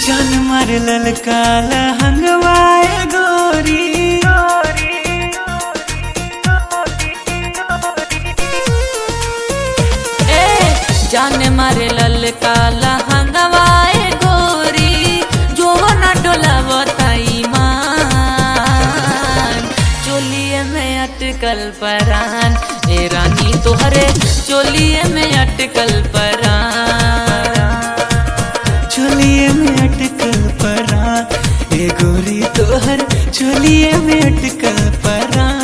जान मार ललका लहंगवाए गोरी जान मारे ललका लहंगवाए गोरी जो न डोलावताई मान चोलिए में अटकल परान ए रानी तोहरे चोलिए में अटकल परान चोलिए में अटकल परान ए गोरी तोहर चोलिए में अटकल परान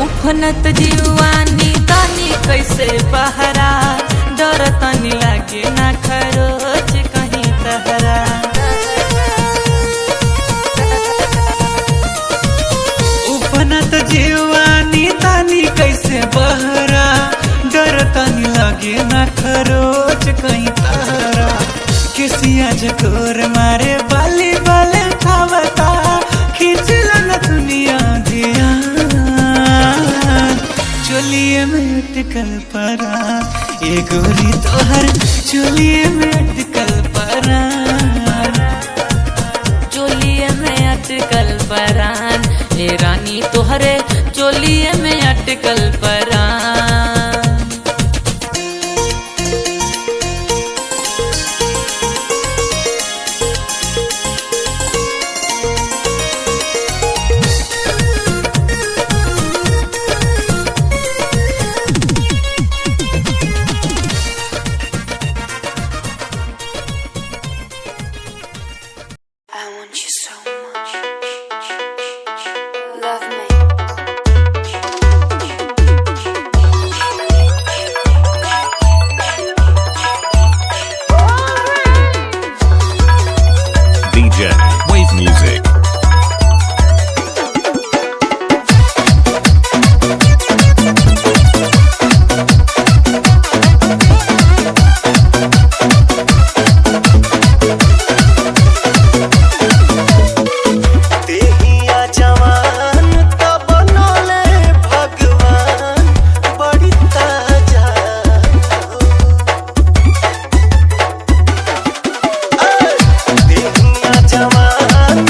उफनत जीवानी तानी कैसे बहरा डर तनी लागे ना खरोच कहीं तहरा उफनत जीवानी तानी कैसे बहरा डर तनी लागे ना खरोच कहीं तहरा किसिया जकोर मारे बाली बाले खावता खींचला न दुनिया दिया चोलिए में अटकल परान ये गोरी तोहर चोलिए में अटकल परान चोलिए में अटकल परान ए रानी तोहरे चोलिए में अटकल परान I want you so much. Love me. DJ Wave Music. जवान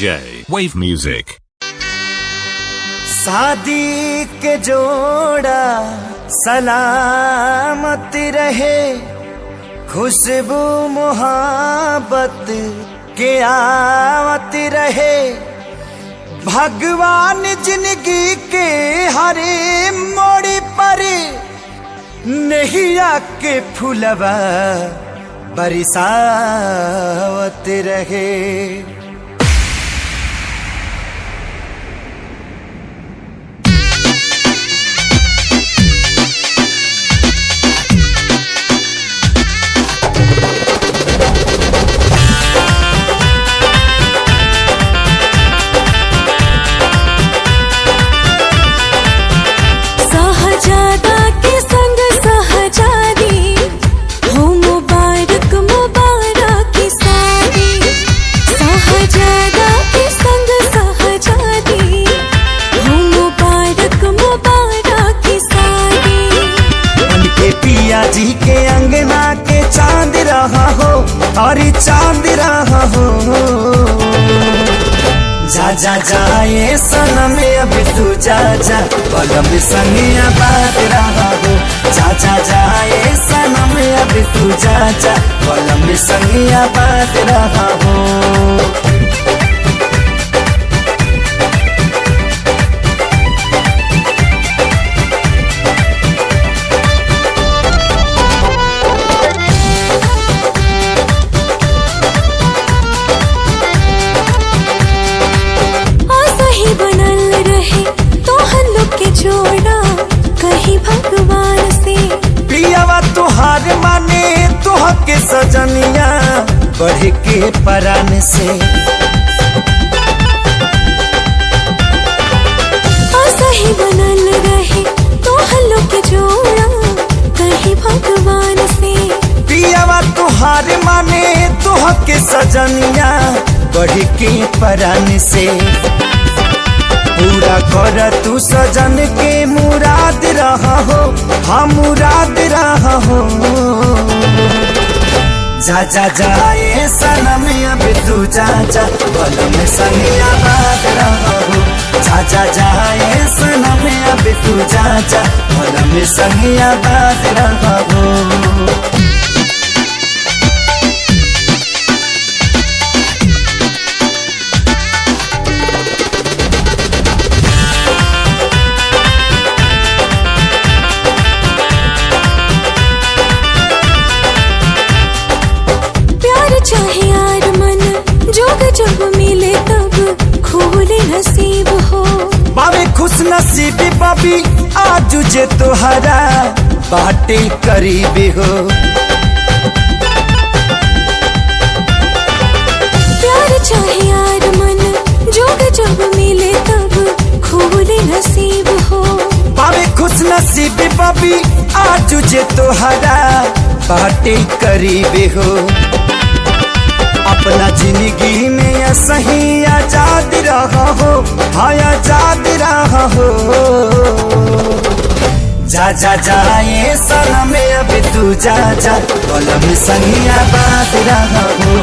DJ Wave Music. शादी के जोड़ा सलामत रहे, खुशबू मोहब्बत के आवत रहे। भगवान जिंदगी के हरे मोड़ पर नैया के फूलवा बरसावत रहे। जी के अंगना के चांद रहा हो और चांद रहा हो। जा जा जाए सनम अब तू जा जा, बलम संगिया बात रहा हो। जा जा जाए सनम अब तू जा जा, बलम संगिया बात रहा हो। भगवान से पियावा तुहार माने तुह के सजनिया बढ़ के परान से। सही बनल रहे तो हल्लो के जोड़ा कहीं भगवान से। पियावा तुहार माने तुह के सजनिया बढ़ के परान से। पूरा कर तू सजन के मुराद रहा हो, हाँ मुराद रहा हो। जा जा जाए सनम अब तू जा जा, बलम संगिया बात रहा हो। जा जा जाए सनम अब तू जा जा, बलम संगिया बात रहा हो। चाहे यार मन जोग जब मिले तब खोले नसीब हो। बाबे खुश नसीबी बाबी आज जे तोहरा बाटे करीब हो। प्यार चाहे यार मन जोग जब मिले तब खोले नसीब हो। बाबे खुश नसीबी बाबी आज जे तोहरा बाटे करीब हो। अपना जिंदगी में सही आजाद रहा हो, हाँ आजाद रहा हो। जा जा जाए सनम अब तू जा जा, बलम संगिया बात रहा हो।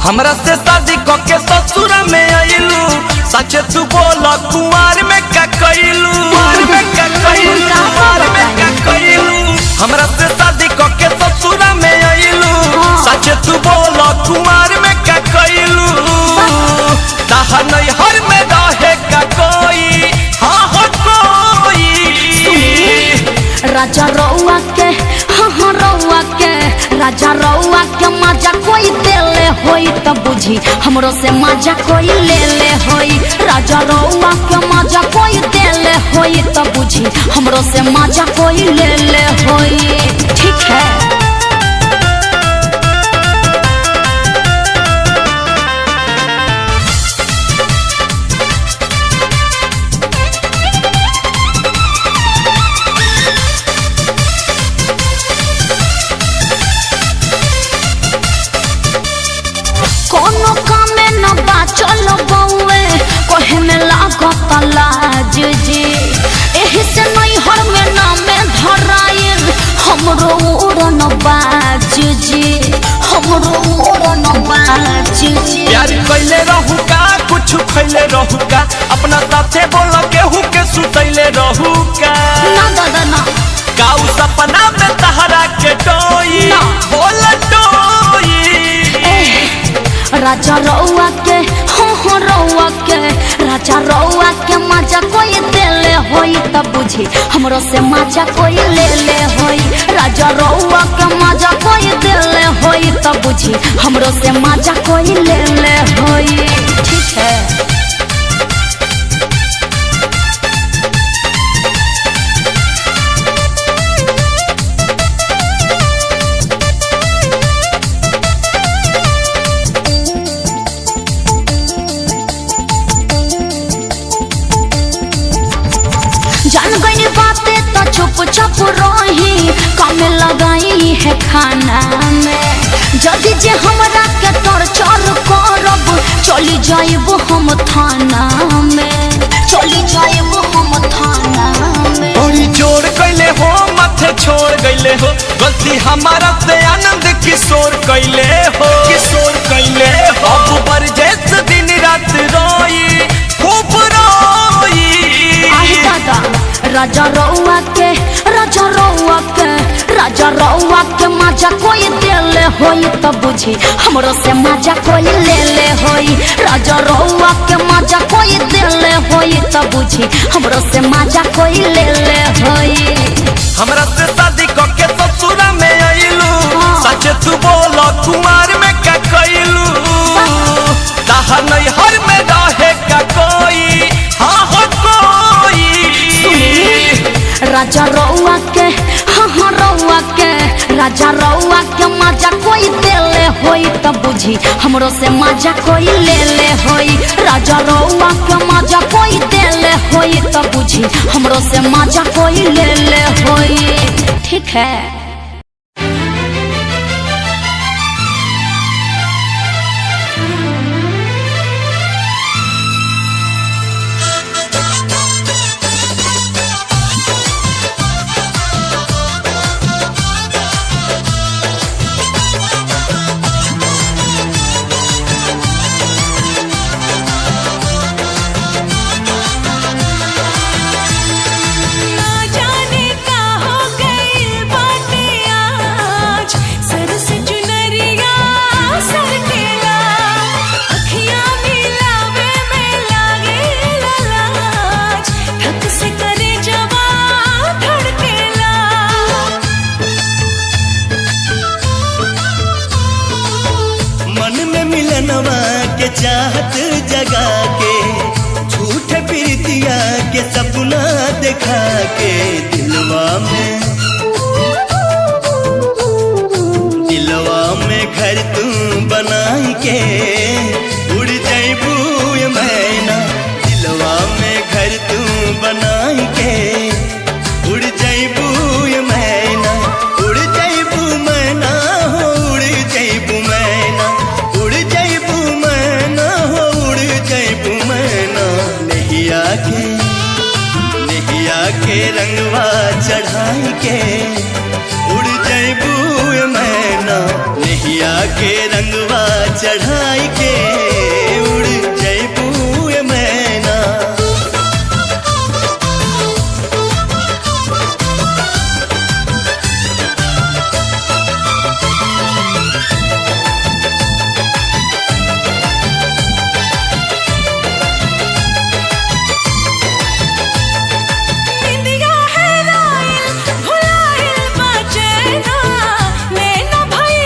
हमरा से शादी के ससुर में आइलू, सच तू बोल कुमार में क्या कइलू? हमरा से शादी के ससुर में आइलू, सच तू बोल कुमार में क्या कइलू? ताहा नहीं हर में रहे का कोई, हाँ हो कोई। राजा रउआ के, हाँ हाँ रउआ के, राजा रउआ के मजा कोई देले होई त बुझी हमरो से मजा कोई ले ले होई राजा रउआ के मजा कोई देले होई त बुझी हमरो से मजा कोई ले ले होई ठीक है। कोनो कामे न बा चलो बउए कहे में लागत लाज जी एही से नहीं हर में नामे धराइल हमरो उड़न बाज जी हमरो उड़न बाज जी। प्यार कैले रहू का कुछ खैले रहू का अपना साथे बोल केहू के सुतैले रहू का ना दादा ना काऊ सपना में तहरा के टोई ना। बोल टोई राजा रउआ के हो रउआ के राजा रउआ के मजा कोई देले होई त बुझी हमरो से मजा कोई ले ले होई राजा रउआ के मजा कोई देले होई त बुझी हमरो से मजा कोई ले ले होई ठीक है। जान गई बातें तो चुप चुप रही काम लगाई है खाना में जदि जे हमरा के टॉर्चर करब चली जाइब हम थाना में चली जाइब हम थाना में। बड़ी जोर कैले हो माथे छोड़ गईले हो गलती हमारा से आनंद किशोर कैले हो अब बरजेस दिन रात रोई खूब रोई दादा राजा रउआ के मजा कोई देले होई त बुझी हमरो से मजा कोई ले ले होई राजा रउआ के मजा कोई देले होई त बुझी हमरो से मजा कोई ले ले होई। हमरा से शादी करके ससुरा में आइलू सच तू बोलो कुमार में का कइलू ताहा नहीं हर में रहे का कोई हाँ हो कोई राजा रउआ के राजा रउआ के मजा कोई देले होई त बुझी हमरो से मजा कोई ले ले होई राजा रउआ के मजा कोई देले होई त बुझी हमरो से मजा कोई ले ले होई ठीक है। चाहत जगा के झूठ प्रीतिया के सपना दिखा के दिलवा में घर तू बनाई के उड़ जाइबू मैना दिलवा में घर तू बनाई के उड़ जाइबू मैना उड़ जाइबू मैना हो उड़ जाइबू मैना उड़ जाइबू मैना हो उड़ जाइबू मैना नहिया के रंगवा चढ़ाई के उड़ जाइबू मैना नहिया के रंगवा चढ़ाई के उड़ जाइबू मैना। भुलाइल बाचेना नैना भई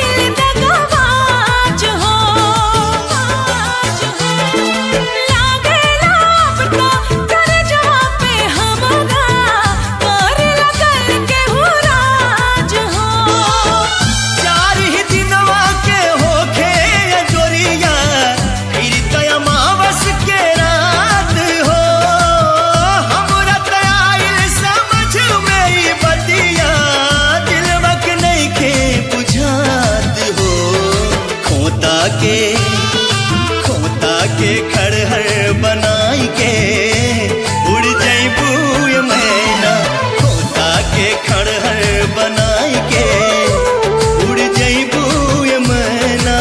बनाई के उड़ जइबू ये मैना।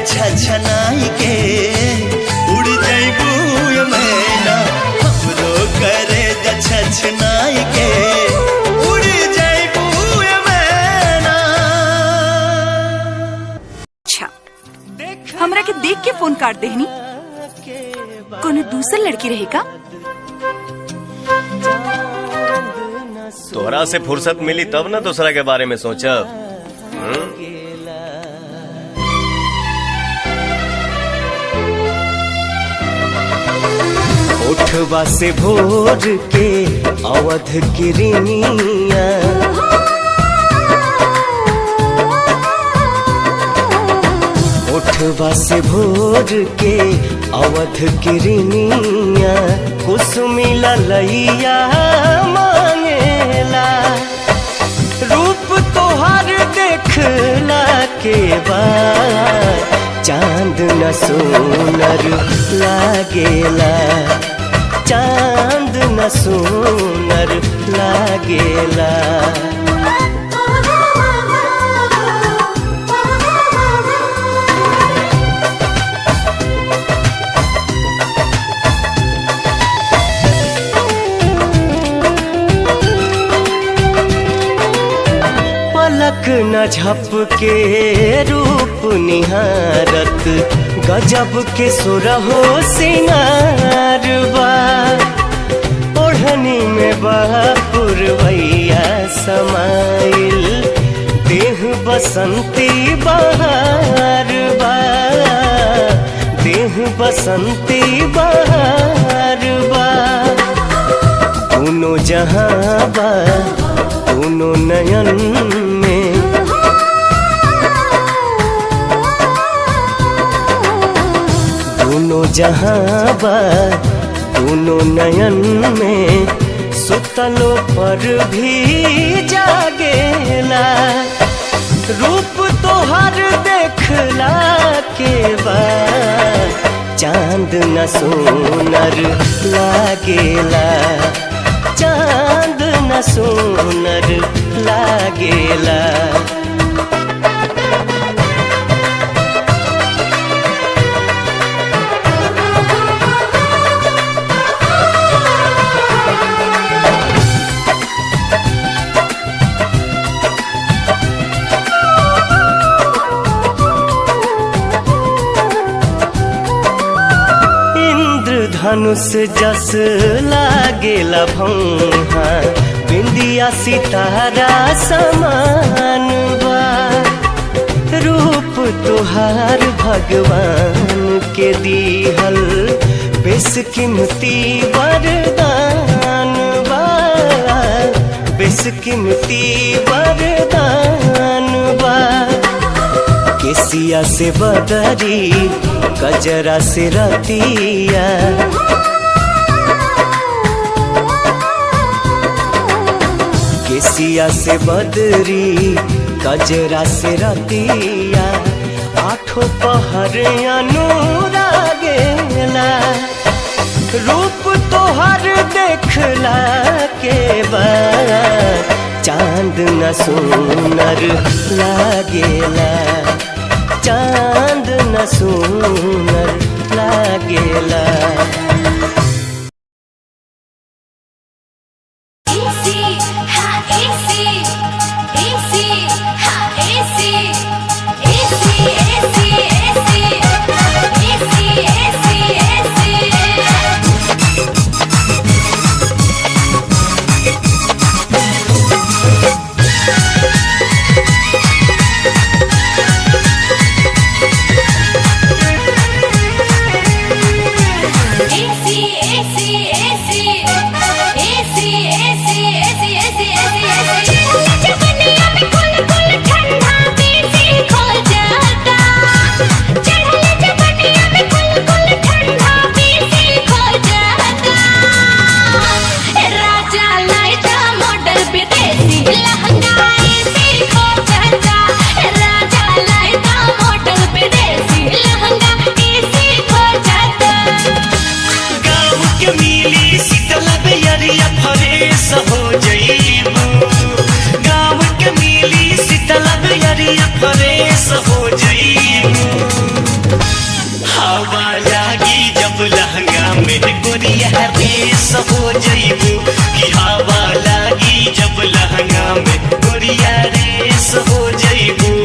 छछनाई के उड़ जइबू ये मैना। हमरो करे छछनाई के उड़ जइबू ये मैना। अच्छा हमरा के देख के फोन काट देहनी, कोनो दूसर लड़की रहेगा? तोहरा से फुर्सत मिली तब ना दूसरा के बारे में सोचब। उठवा से भोर के अवध गिरनिया, उठवा से भोर के अवध गिरनिया, कुसुमी ललैया मांगेला। रूप तोहर देखला के बाद चांद न सोनर लागेला, चांद न सोनर लागेला। पलक न झपके रूप निहारत, गजब के सुरहो सिंगार बा। ओढ़नी में पुरवैया समाइल, देह बसंती बहार बा, देह बसंती बहार बा। दोनों जहां बा दोनों नयन में, दोनों जहां बा दोनों नयन में, सुतलो पर भी जागेला। रूप तोहर देखला के बाद चांद न सोनर लागेला, चांद न सोनर लागेला। धनुष जस लागेला भौहा, बिंदिया सितारा समान बा। रूप तुहार भगवान के दीहल, बेशकीमती वरदान बा, बेशकीमती वरदान बा। केसिया से बदरी गजरा से रतिया, केसिया से बदरी गजरा से रतिया, आठों पहर अनुरागेला। रूप तोहर देखला के बाद चांद न सोनर लागेला, चांद न सोनर लागेला। रेस हो जईबू गाँव के मिली शीतलब यरिया फरेस हो जईबू हवा लागी जब लहंगा में गोरिया रेस हो जईबू कि हवा लागी जब लहंगा में गोरिया रेस हो जईबू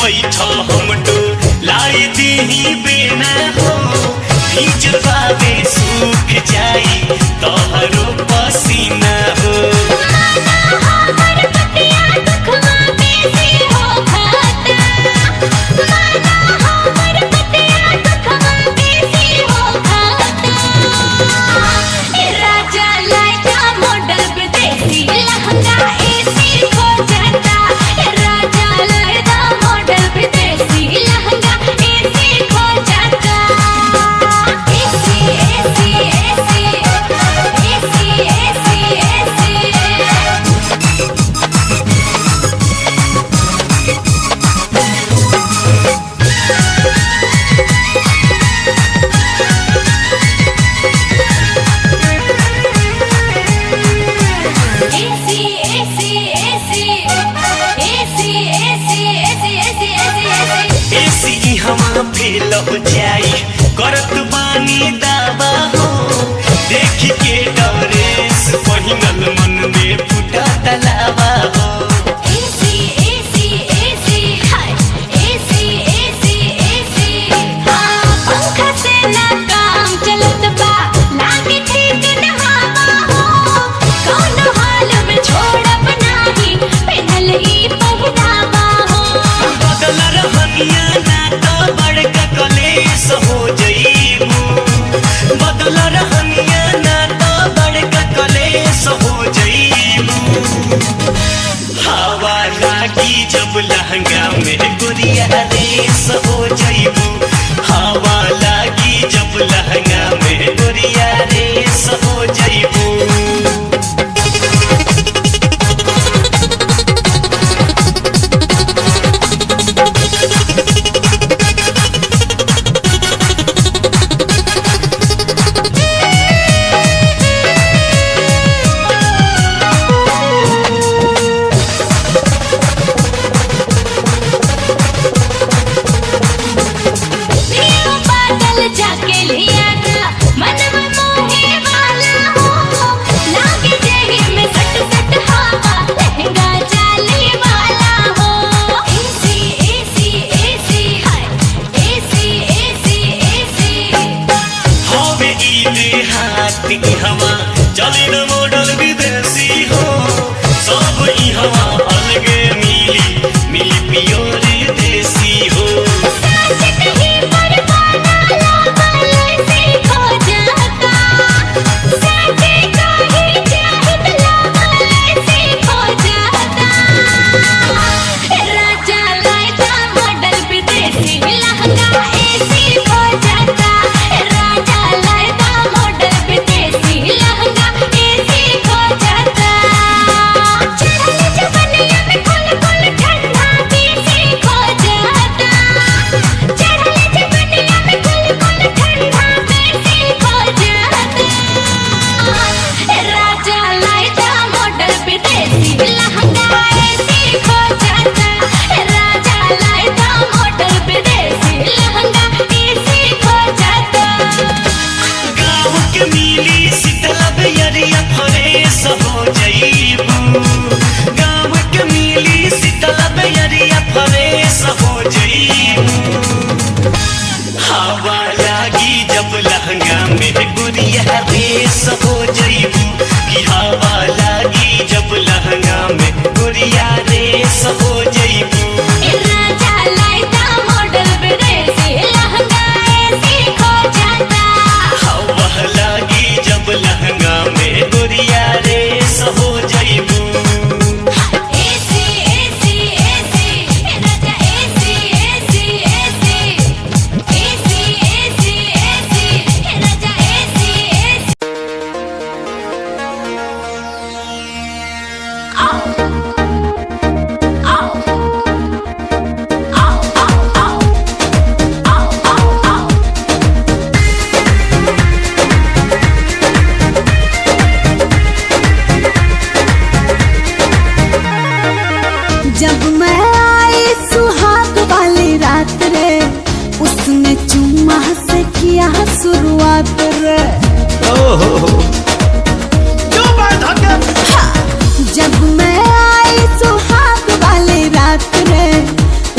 बैठल हम लाई दी बेना हो भीज पावे सूख जाई तोहरो पसीना हो फेल हो जाई करत बानी दावा हो देख के डरेस पहिनल मन में फुटा तलावा हो पंखा से ना काम चलत बा लागे ठीक न हवा हो कौन हाल में छोड़ब नाही पहनल ई पहनावा हो बदल रहनिया ना तो बड़का कलेस हो जईबू बदल रहनिया ना तो बड़का कलेस हो जईबू हवा लागी जब लहंगा में गोरिया रेस हो जईबू हवा लागी जब लहंगा में गोरिया रेस हो जईबू जाके लिया था मन में मोहे वाला जब मैं आई सुहाग वाली रात रे, उसने चुम्मा से किया शुरुआत रे। जब मैं आई सुहाग वाली रात रे,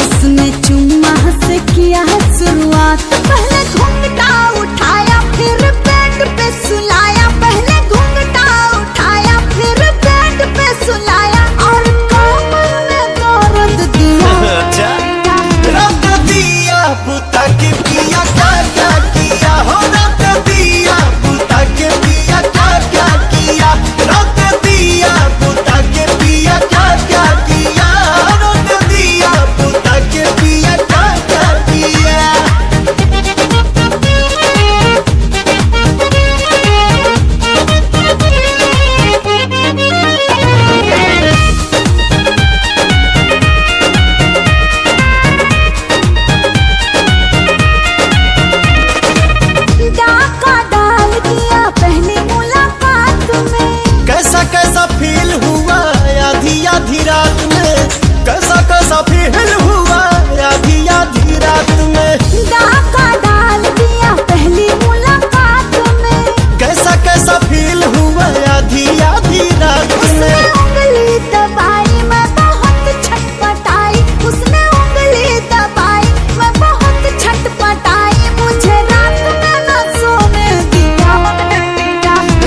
उसने चुम्मा से किया शुरुआत। पहले घूंघटा उठाया फिर बेड पे सुलाया, पहले घूंघटा उठाया फिर बेड पे सुलाया, और कमर में दर्द दिया। रख दिया बुता के पिया क्या क्या किया हो, रख दिया बुता के पिया क्या क्या किया, रख दिया बुता के पिया क्या क्या किया, रख दिया बुता के पिया क्या क्या किया। डाका डाल दिया पहली मुलाकात में, कैसा कैसा फील हुआ आधी आधी रात में, कैसा कैसा फील हुआ आधी आधी रात में, डाका डाल दिया पहली मुलाकात में। कैसा कैसा फील हुआ आधी आधी रात उसने में। उंगली दबाई मैं बहुत छटपटाई, उसने उंगली दबाई मैं बहुत छटपटाई, मुझे रात में न सोने दिया।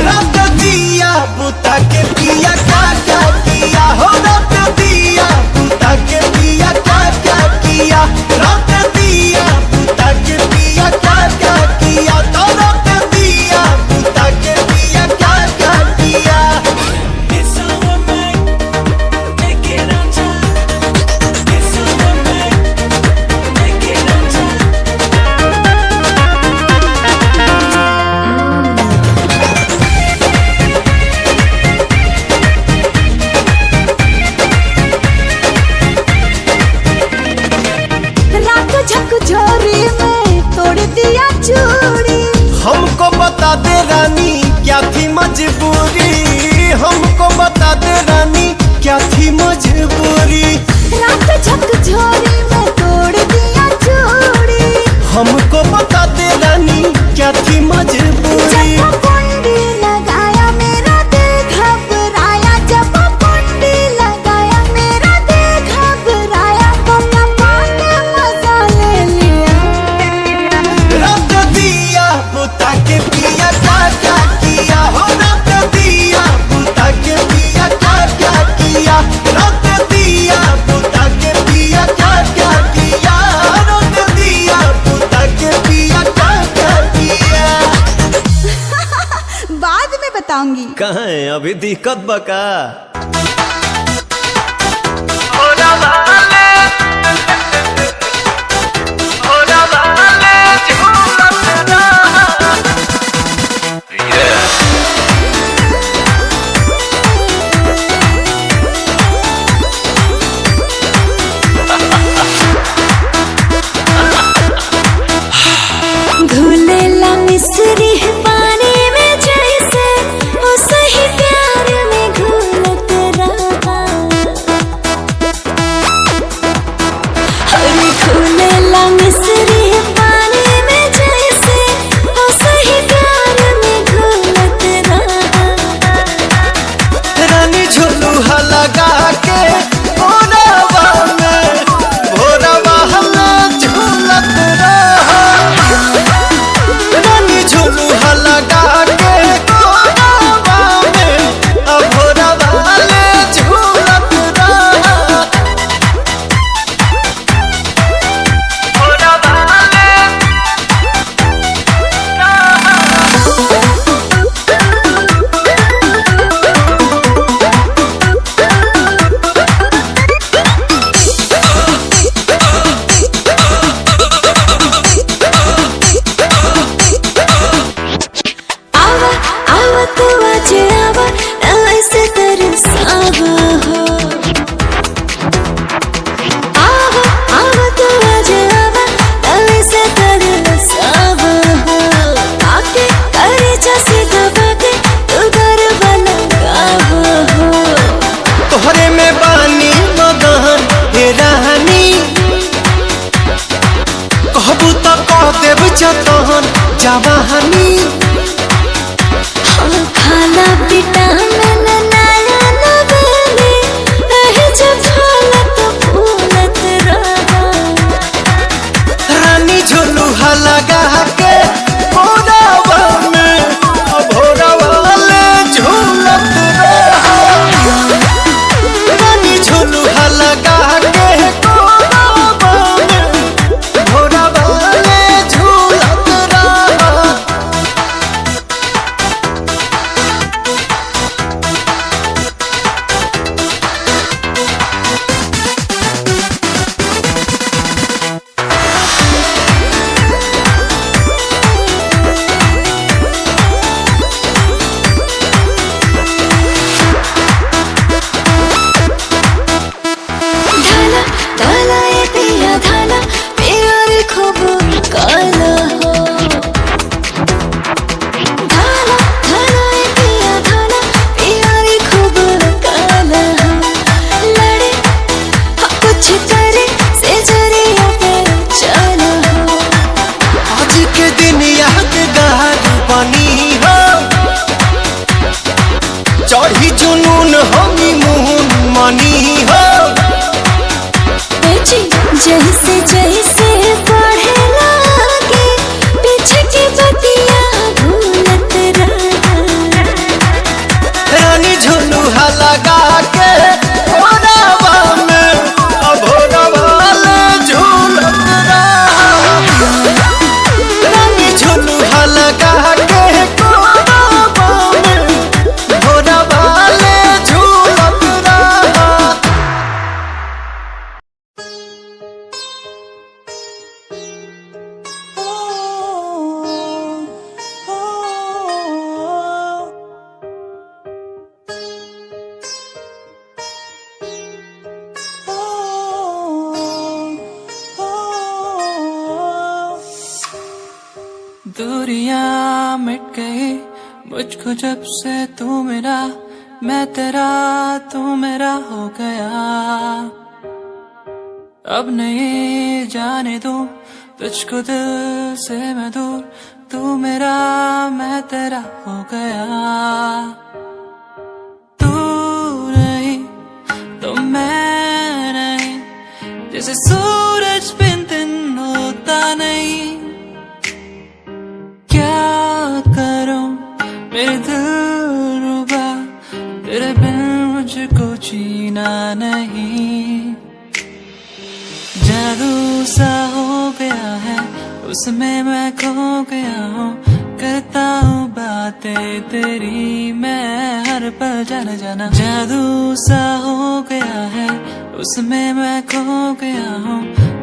रख दिया बुता के पिया क्या क्या किया हो, रख दिया बुता के पिया क्या क्या किया, रख दिया बुता के पिया क्या क्या किया, तो रख दिया बुता के पिया क्या क्या किया। रात झकझोरी में तोड़ दिया चूड़ी, हमको बता दे रानी क्या थी मजबूरी, हमको बता दे रानी क्या थी मजबूरी, रात झकझोरी में तोड़ दिया चूड़ी। हमको बता दे रानी क्या थी मजबूरी। जब कुंडी लगाया मेरा दिल घबराया, जब कुंडी लगाया मेरा दिल घबराया, तो पाने मजा ले लिया। रख दिया बुता के पिया क्या क्या किया हो, रख दिया बुता के पिया क्या क्या किया, रख दिया बुता के पिया क्या क्या किया, रख दिया बुता के पिया क्या क्या किया। बाद में बताऊंगी। कहाँ है अभी दिक्कत बका। घुलेला मिस्री है पानी में जैसे, वो सही प्यार में घुलत जवानी खाना विटामिन नया नवेली एही जब हालत फूलत रहा रानी झुलुहा लगा के भोरावा में भोरावा ले झूलत रहा रानी झुलुहा लगा के भोरावा में भोरावा ले झूलत रहा धाना धाना ये पिया धाना प्यार खूब काला हो धाना धाना ये पिया धाना प्यार खूब काला हो लड़े कुछ करे से जरिया पे चला हो आज के दिन यादगार बनी हो चढ़ी जुनून हनीमून मनी हो जैसे जैसे बढ़े लागे पीछे की बतिया भूलत रहा रानी झुलुहा लगा के भोरावा में भोरावा ले झूलत रहा रानी झुलुहा लगा के भोरावा में भोरावा ले झूलत रहा दूरियां मिट गई मुझको जब से तू मेरा मैं तेरा तू मेरा हो गया अब नहीं जाने दूं तुझको दिल से मैं दूर तू मेरा मैं तेरा हो गया तू नहीं तो मैं नहीं जैसे सूरज बिन दिन होता नहीं क्या करूं मेरे दिल रुबा तेरे बिन मुझको जीना नहीं जादू सा हो गया है उसमें मैं खो गया हूँ करता हूँ बातें तेरी मैं हर पल जाना जाना जादू सा हो गया है उसमें मैं खो गया हूँ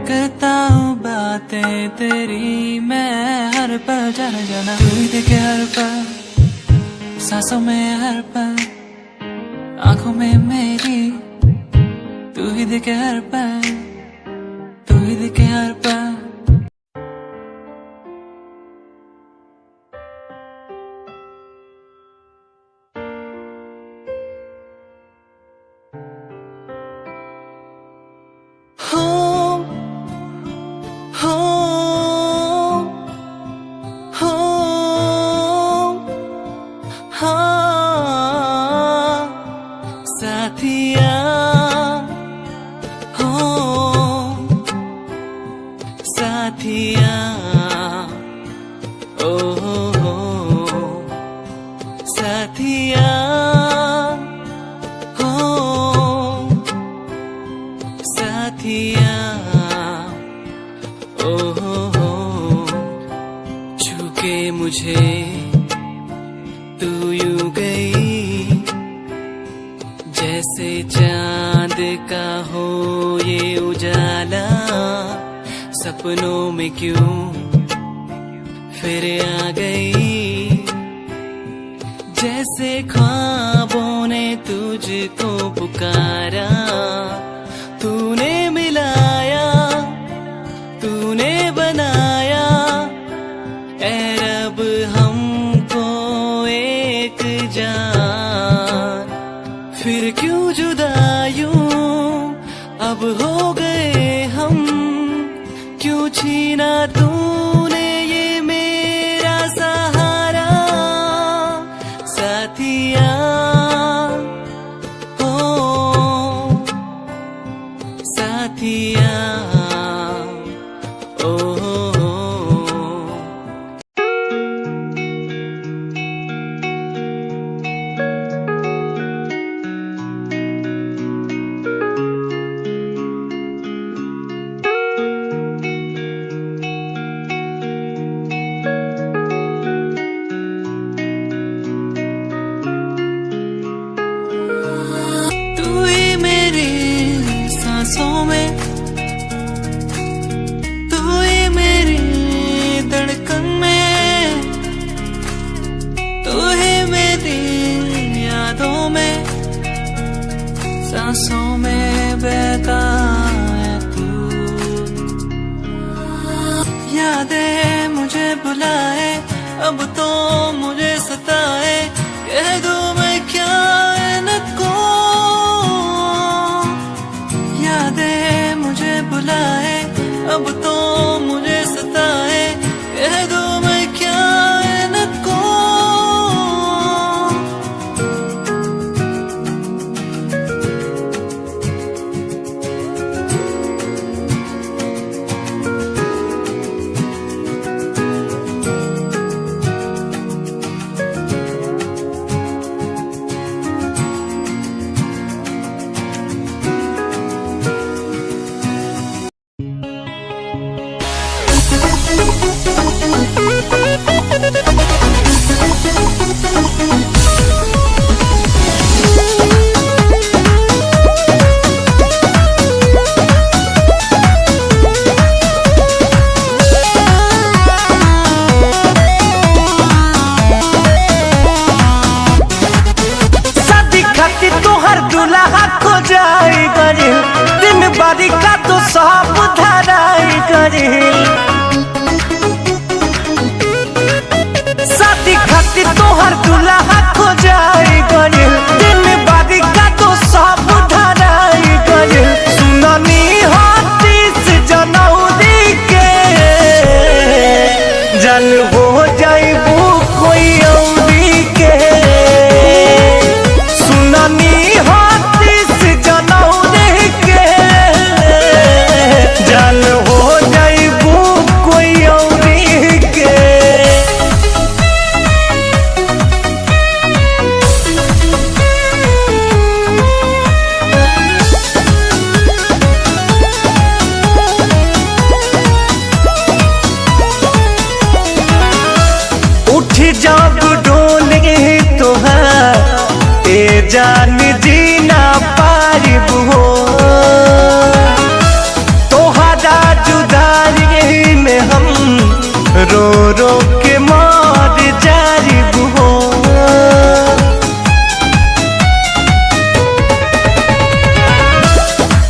करता हूँ बातें तेरी मैं हर पल जाना जाना तू ही देखे हर पल सांसों में हर पल आंखों में मेरी तू ही देखे हर पल तू ही देखे हर पल साथिया हो साथिया ओ हो साथिया हो साथिया ओ हो छूके मुझे तू यूं गई जैसे चांद का हो ये उजाला सपनों में क्यों फिर आ गई जैसे ख्वाबों ने तुझको पुकारा तूने मिलाया तूने बनाया ऐ रब हमको एक जान फिर क्यों जुदा यूं अब हो गए हम क्यों छीना तूने ये मेरा साथिया ओ तू ही मेरी सांसों में, तू ही मेरी धड़कन में, तू ही मेरी यादों में, सांसों में बहता है तू। यादें मुझे बुलाए, अब तो मुझे सताए, कह दूं मैं क्या इनको। यादें मुझे बुलाए, अब तो मुझे सताए, कह दूं मैं क्या इनको। शादी खातिर तोहर दूल्हा को जाई गरिल, दिन बारी का तो सब धराई गरिल। शादी खातिर तोहर दूल्हा को जाई गरिल, दिन बारी का तो सब धराई गरिल। सुननी हो 30 जनवरी के, जन हो जाइबू कोई औरी के। सुननी हो 30 जनवरी के, जन हो जाइबू कोई औरी के। उठ जब डोले तोहार, ए जान जीना पारिब हो। तोहरा जुदाई में हम रो रो के मर जारिब हो।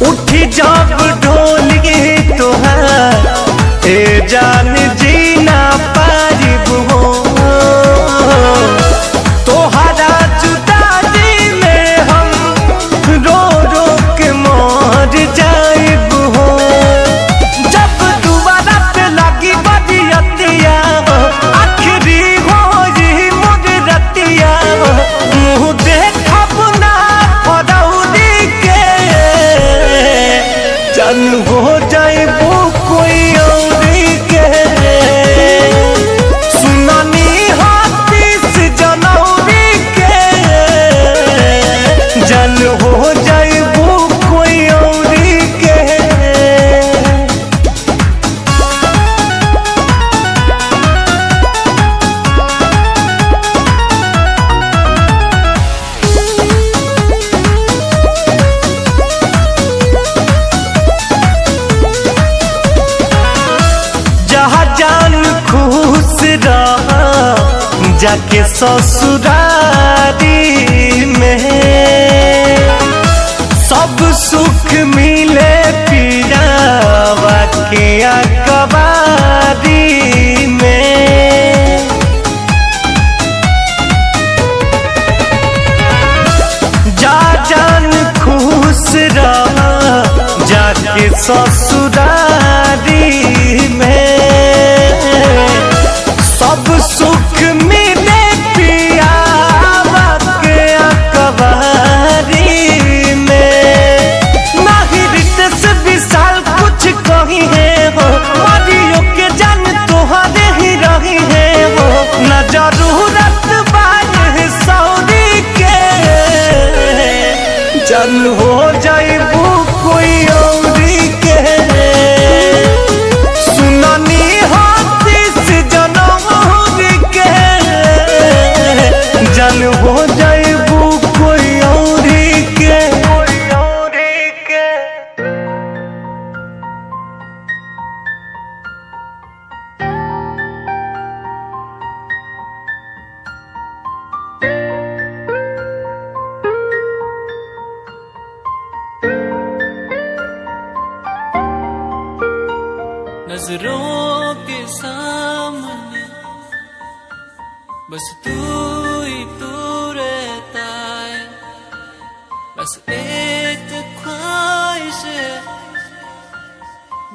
उठ जब डोले तोहार, ए जान जीना पारिब हो। तोहरा जुदाई में हम रो रो के मर जाइब हो। जब दोबारा पे लगी बरियतिया, आखिरी हो यही मोर रतिया। मुँह देखब ना फरौरी के, जन हो जाइबू कोई औरी के। सुननी हो 30 जनवरी के, जन हो जाइबू कोई औरी के। जहाँ जान खुश रहा, जाके ससुरारी में सब सुख मिले पियावा के अकबारी में। जा जान खुश रहा, जाके ससुरारी में सब सुख मिले पियावा के अकबारी में। नाही रित से नजरों के सामने बस तू ही तू रहता है, बस एक ख्वाहिश है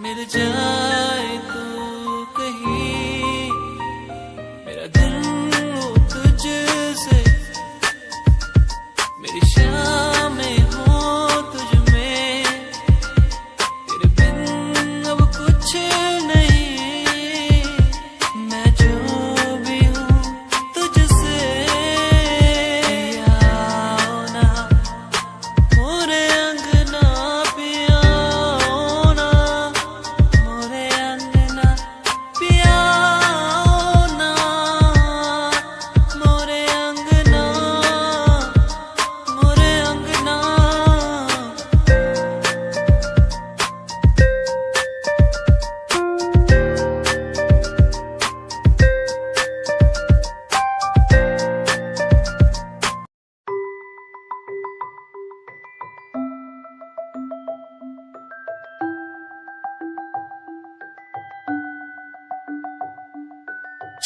मिल जाए तू कहीं, मेरा दिल हो तुझसे, मेरी शामें हो तुझ में, तेरे बिन अब कुछ नहीं, मैं जो भी हूँ तुझसे, आओ ना मोरे अंगना, पिया ना मोरे अंगना, पिया ना मोरे अंगना, मोरे अंगना।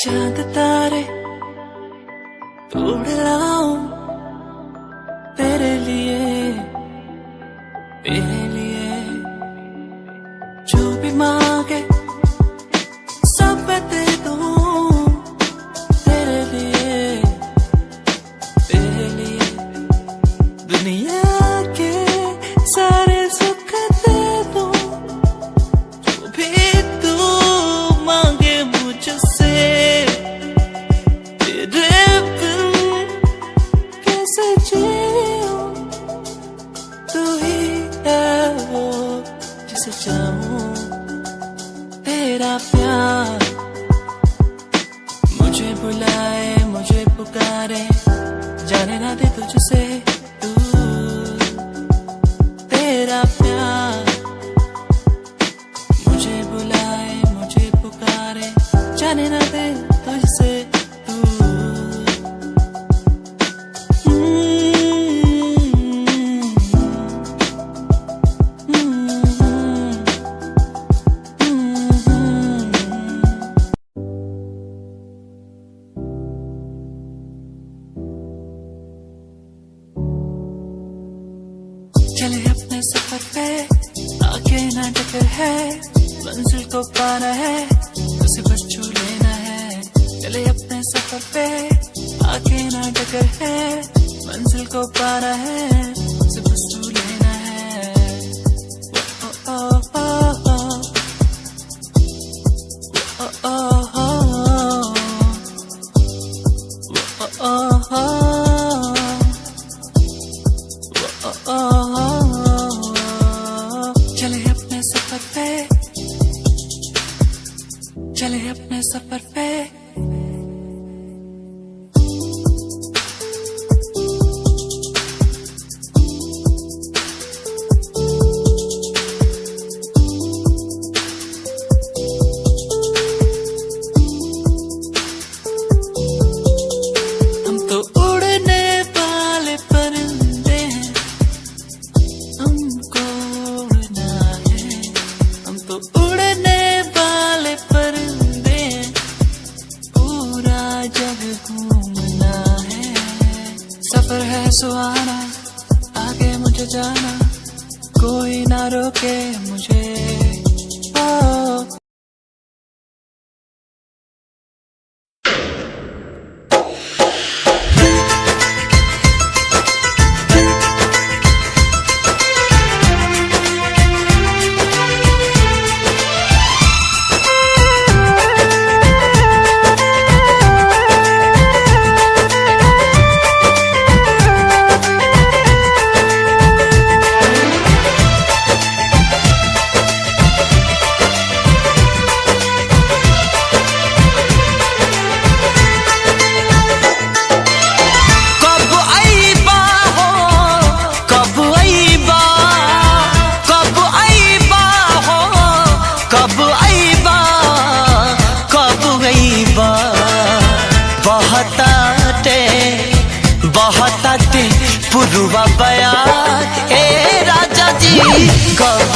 चांद तारे तोड़ लाऊं तेरे लिए, तेरे लिए जो भी मांगे सब मैं दे दूं, तेरे लिए, तेरे लिए दुनिया के सारे सुख दे दूं, जो भी तू मांगे मुझसे, तेरे बिन कैसे जीऊं, तू ही है वो जिसे चाहूं, तेरा प्यार मुझे बुलाए, मुझे पुकारे, जाने ना दे तुझसे दूर, तेरा प्यार मुझे बुलाए, मुझे पुकारे, जाने ना दे तुझसे दूर। चले अपने सफर पे, आगे ना टक्कर है, मंजिल को पाना है, उसे बस छू लेना है। चले अपने सफर पे, आगे ना टक्कर है, मंजिल को पाना है, उसे बस छू लेना है। ओ ओ ओ ओ ओ ओ ओ ओ चले अपने सफर पे, चले अपने सफर पे, हम तो उड़ने वाले परिंदे हैं, हमको उड़ना है, हम तो उड़ने वाले परिंदे हैं, पूरा जग घूमना है। सफर है सुहाना, आगे मुझे जाना, कोई ना रोके मुझे। ओ बहताते पुरुवा बया ए राजा जी कब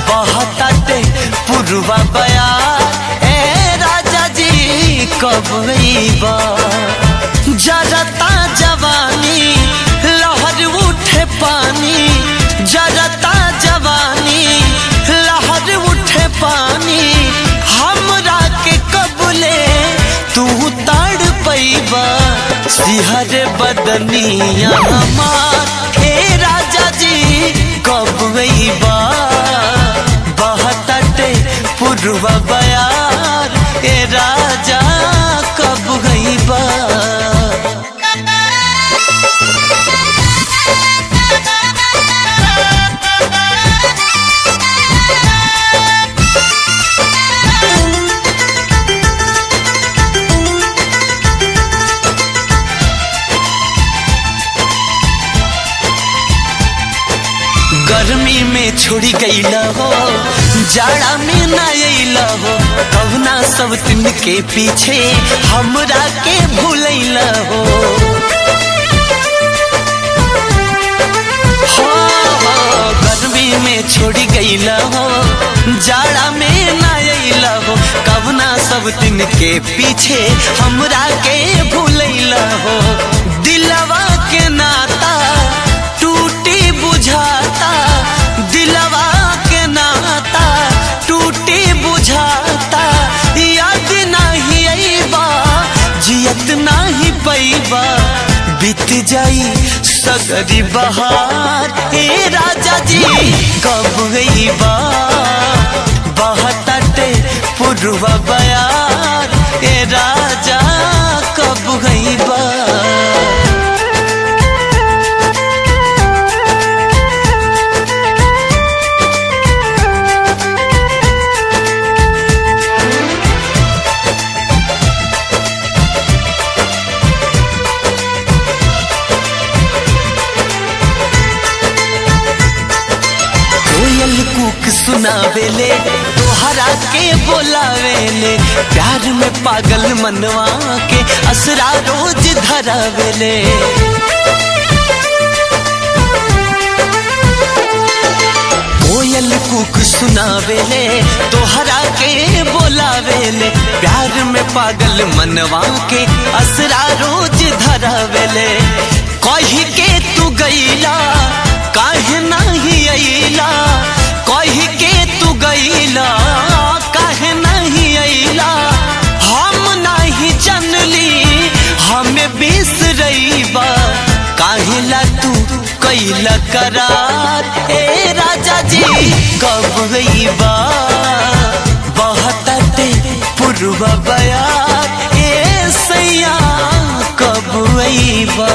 बहताते पुरवा बया ए राजा जी कब अइबा जरता जवानी लहर उठे पानी जरता जवानी लहर उठे पानी हमरा के कबले तू ताड़ पैबा सिहर बदनिया हमार हे राजा जी कब अइबा बहतटे पुरवा बयार ए राजा कब अइबा गर्मी में छोड़ी गईला हो जाड़ा में न अइला हो कहुना सब दिन के पीछे हमरा के भूलैला हो गर्मी में छोड़ी गईला हो जाड़ा में न अइला हो कहुना सब दिन के पीछे हमरा के भूलैला हो दिलवा के नाता टूटी बुझाता दिलवा के नाता टूटी बुझाता याद नहीं अइबा जियत नहीं पैबा बीत जाई सगरी बहार ए राजा जी कब अइबा बहतटे पुरवा बयार ए राजा कब अइबा कोयल कूक सुनावेले तोहरा के बोलावेले प्यार में पागल मनवा के असरा रोज धरावेले कोयल कूक सुनावेले तोहरा के बोलावेले प्यार में पागल मनवा के असरा रोज धरावेले कही के तू गईला काहे नहीं अइला कही के तू गईला काहे नहीं अइला हम नहीं जानली हमें बिसरइबा काहेला तू कैला करार ए राजा जी कब अइबा बहतटे पुरवा बयार ए सैया कब अइबा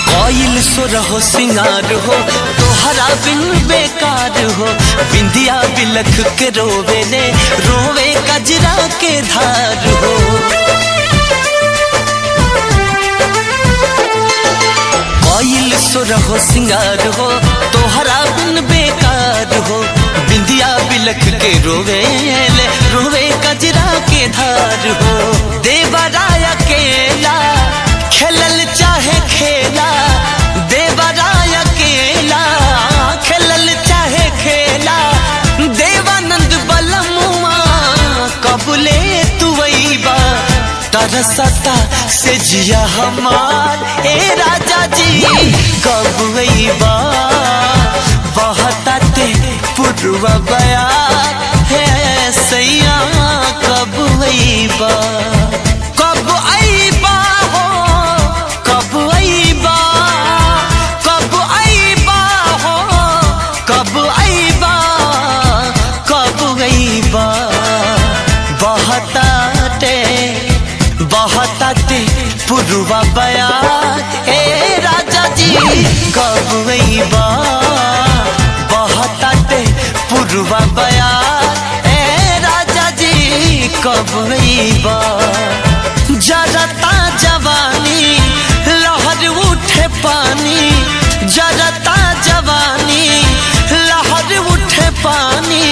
कोयल सुर हो सिंगार हो तोहरा बिन बेकार हो बिंदिया बिलख के रोवेले रोवे कजरा के धार हो कोयल सुर हो सिंगार हो तोहरा बिन बेकार हो बिंदिया बिलख के रोवेले रोवे कजरा के धार हो देवराय अकेला खेलल चाहे खेला देवराय अकेला खेलल चाहे खेला देवानंद बलमुआ कबले तू अइबा तरसता से जिया हमार ए राजा जी कब अइबा बहतटे पुरवा बयार है सैया कब अइबा कब अइबा कब अइबा कब अइबा हो कब अइबा कब अइबा बहतटे पुरवा बयार ए राजा जी कब अइबा बहतटे पुरवा बयार ए राजा जी कब अइबा जरता जवानी लहर उठे पानी जरता जवानी लहर उठे पानी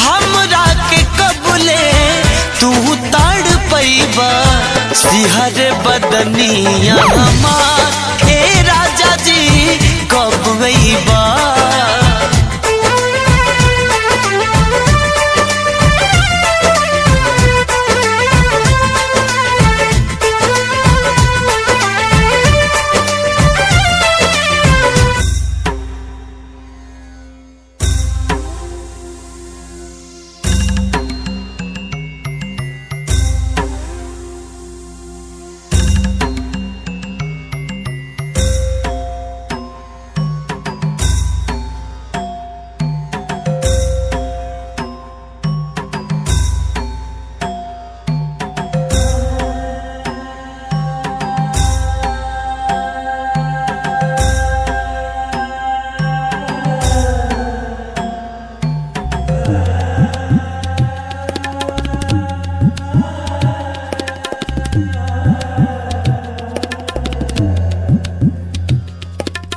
हमरा के कबले तू ताड़ पैबा सिहर बदनिया हमार ए राजा जी कब अइबा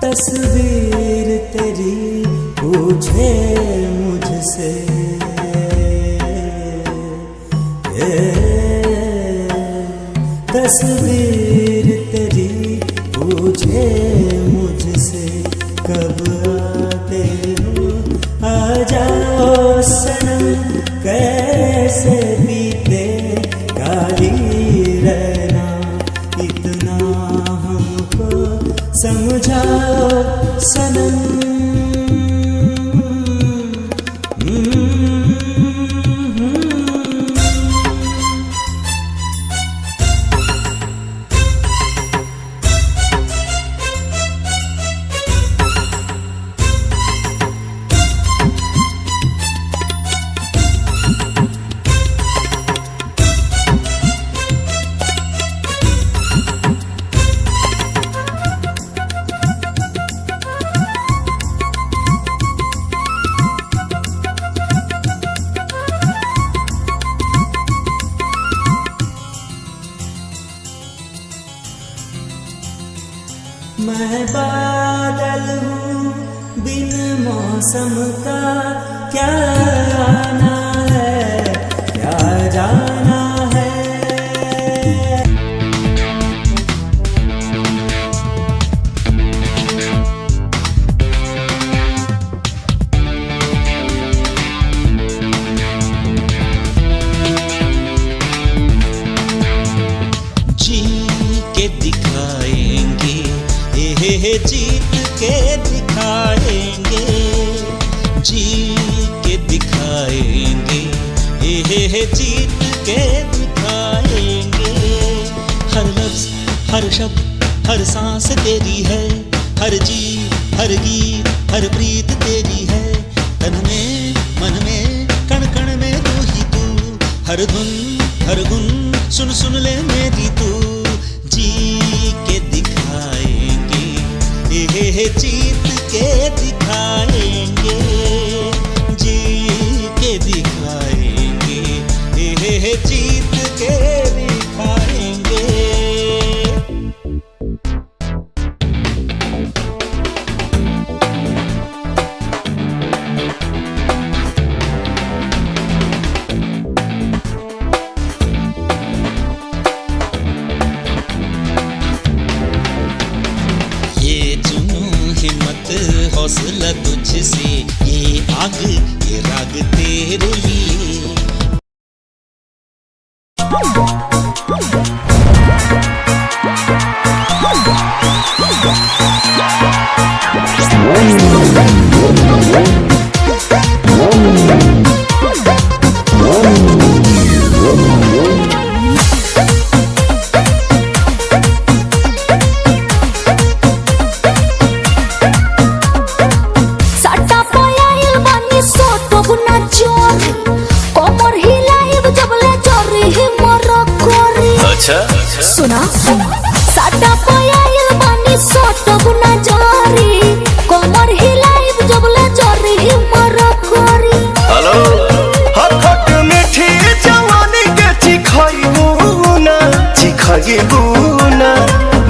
तस्वीर तेरी पूछे मुझसे तस्वीर तेरी पूछे मुझसे कब आते हो आ जाओ सनम कैसे बीते काली रहना इतना हमको समझाओ सनम मैं बादल हूँ बिन मौसम का क्या आना है क्या जाना है जी के दिखाएंगे जीत के दिखाएंगे जी के दिखाएंगे जीत के दिखाएंगे हर लफ्ज हर शब्द हर सांस तेरी है हर जी हर गीत हर प्रीत तेरी है तन में मन में कण कण में तू ही तू हर धुन हर गुन सुन सुन ले मेरी तू जी के दिखाएंगे जीत के दिखाएंगे जी के दिखाएंगे जीत के दिखाएंगे हौसला तुझसे ये आग ये राग तेरे लिए सुना साटा पायल बानी सोट गुना जारी कमर हिलाइब जबले जरी मर करी हेलो हखट मीठी जवानी के चिखाइबू ना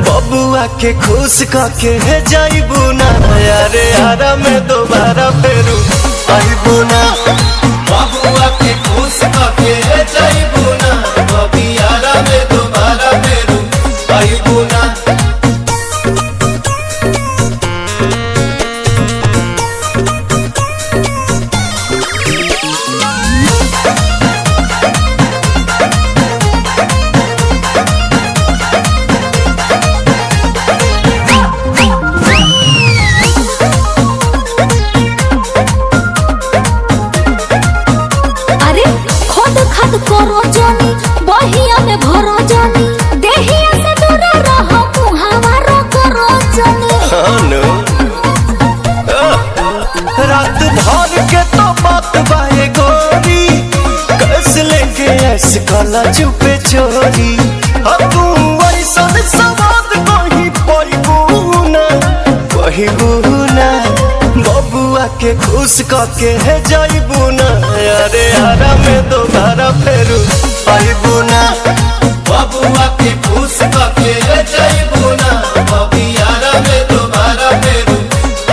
बबुआ के खुश करके जाइबू ना यारे यारा में दोबारा फेरू आइबू ना बबुआ के खुश करके जाइबू ना बबी यारा बहिया में भरो जानी देहिया से दूर रहो मुहावा रो करो जानी रात भर के तो बात बाए गोरी कस लेके ऐसे काला चुपे चोरी अब तू ऐसा सवाद कहीं पहिबूना बबुआ के खुश करके है जाइबूना अरे हरा में दोबारा फेरू आइबूना बबुआ के खुश करके है जाइबूना बबियारा में दोबारा फेरू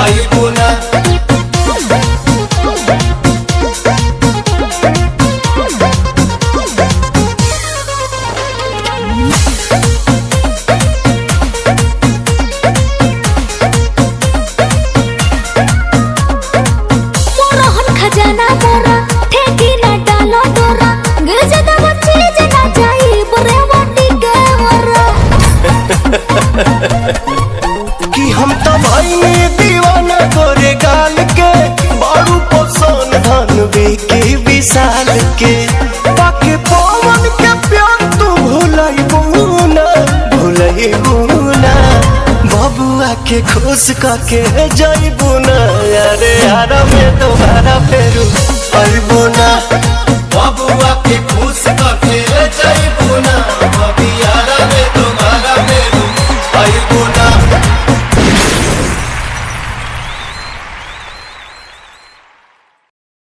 आइबूना खजाना मोरा ठेकी ना डालो डोरा गिर जाता वो चीज ना जाई बुरे वाटी के वरा कि हम तो भाई में दीवाना गोरे गाल के बारू पसंद धन की विशाल के पाके पवन के प्यार तू भुलाई बुना बबुआ के खुश करके जाइबूना अरे यारा में दोबारा फेरू आइबूना बबुआ के खुश करके जाइबूना